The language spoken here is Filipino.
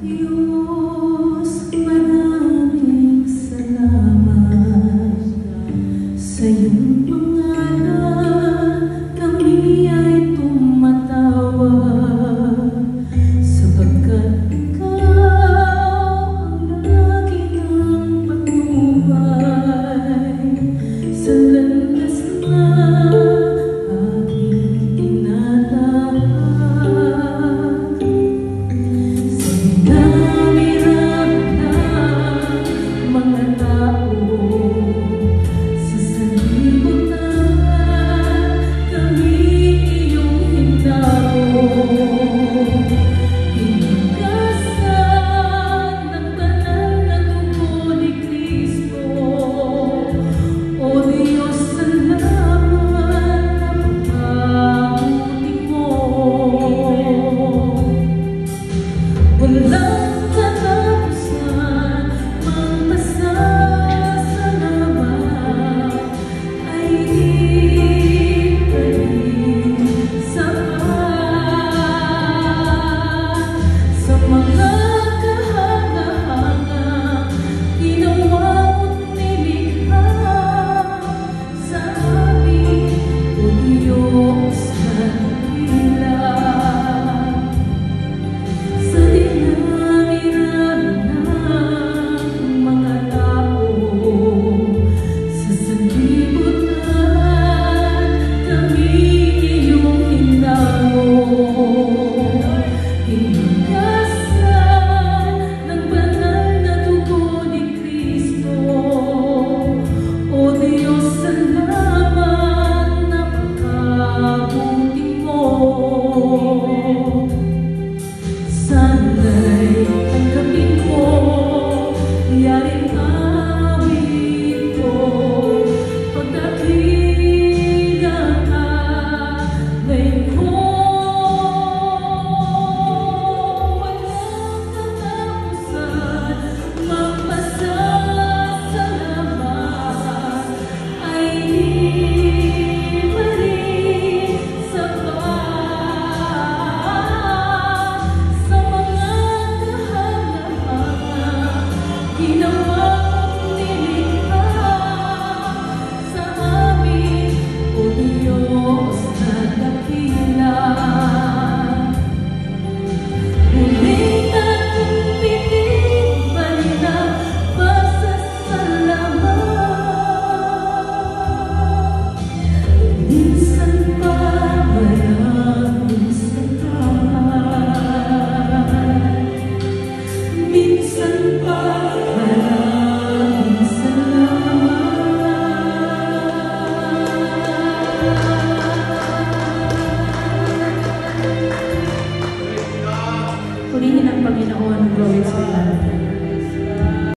Diyos, maraming salamat sa iyong pangalan, kami ay tumatawag sapagkat ikaw ang lagi ng patnubay sa landas na aking tinatahak. Sa hinahirap ng mga tao sa sanlibutan, kami iyong hinahon. Hinugasan ng banal na dugo ni Kristo. O Diyos, salamat, napakabuti mo. Walang katapusan, magpasasalamat ay di pa rin sapat sa mga